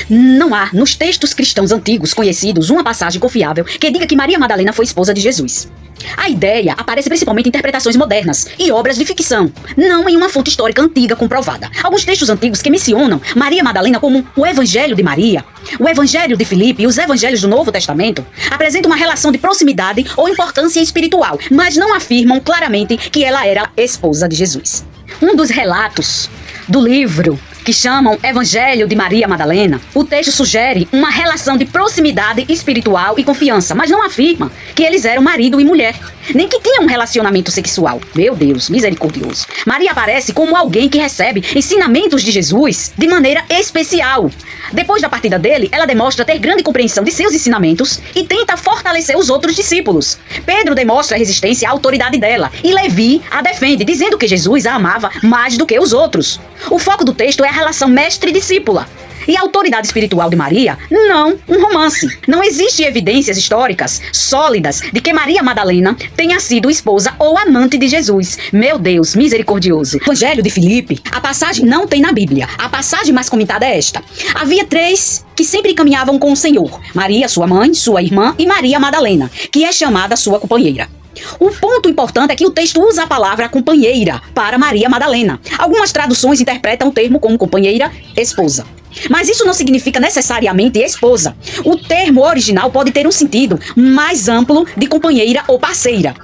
Não há, nos textos cristãos antigos conhecidos, uma passagem confiável que diga que Maria Madalena foi esposa de Jesus. A ideia aparece principalmente em interpretações modernas e obras de ficção, não em uma fonte histórica antiga comprovada. Alguns textos antigos que mencionam Maria Madalena como o Evangelho de Maria, o Evangelho de Filipe e os Evangelhos do Novo Testamento apresentam uma relação de proximidade ou importância espiritual, mas não afirmam claramente que ela era esposa de Jesus. Um dos relatos do livro que chamam Evangelho de Maria Madalena, o texto sugere uma relação de proximidade espiritual e confiança, mas não afirma que eles eram marido e mulher, nem que tinham um relacionamento sexual. Meu Deus, misericordioso. Maria aparece como alguém que recebe ensinamentos de Jesus de maneira especial. Depois da partida dele, ela demonstra ter grande compreensão de seus ensinamentos e tenta fortalecer os outros discípulos. Pedro demonstra resistência à autoridade dela e Levi a defende, dizendo que Jesus a amava mais do que os outros. O foco do texto é a relação mestre-discípula. E a autoridade espiritual de Maria, não um romance. Não existem evidências históricas sólidas de que Maria Madalena tenha sido esposa ou amante de Jesus. Meu Deus, misericordioso. Evangelho de Filipe, a passagem não tem na Bíblia. A passagem mais comentada é esta. Havia 3 que sempre caminhavam com o Senhor: Maria, sua mãe, sua irmã e Maria Madalena, que é chamada sua companheira. O ponto importante é que o texto usa a palavra companheira para Maria Madalena. Algumas traduções interpretam o termo como companheira, esposa. Mas isso não significa necessariamente esposa. O termo original pode ter um sentido mais amplo de companheira ou parceira.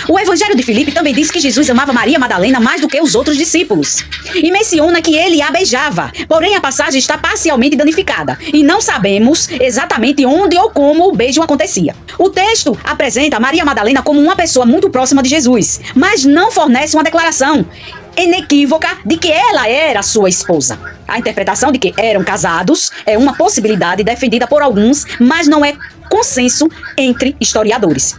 O Evangelho de Filipe também diz que Jesus amava Maria Madalena mais do que os outros discípulos. E menciona que ele a beijava. Porém, a passagem está parcialmente danificada. E não sabemos exatamente onde ou como o beijo acontecia. O texto apresenta Maria Madalena como uma pessoa muito próxima de Jesus, mas não fornece uma declaração inequívoca de que ela era sua esposa. A interpretação de que eram casados é uma possibilidade defendida por alguns, mas não é consenso entre historiadores.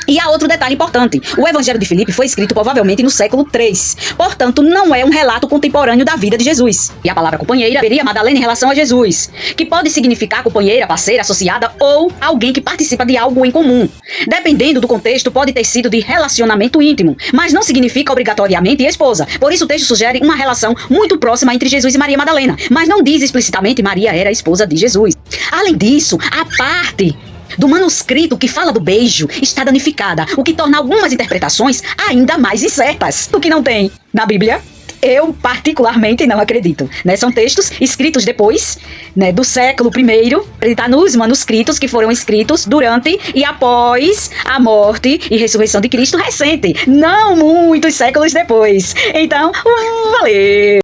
E há outro detalhe importante. O Evangelho de Filipe foi escrito provavelmente no século III. Portanto, não é um relato contemporâneo da vida de Jesus. E a palavra companheira seria Madalena em relação a Jesus, que pode significar companheira, parceira, associada ou alguém que participa de algo em comum. Dependendo do contexto, pode ter sido de relacionamento íntimo, mas não significa obrigatoriamente esposa. Por isso, o texto sugere uma relação muito próxima entre Jesus e Maria Madalena, mas não diz explicitamente Maria era a esposa de Jesus. Além disso, a parte do manuscrito que fala do beijo está danificada, o que torna algumas interpretações ainda mais incertas. O que não tem na Bíblia, eu particularmente não acredito. São textos escritos depois do século I, ele está nos manuscritos que foram escritos durante e após a morte e ressurreição de Cristo recente, não muitos séculos depois. Então, valeu!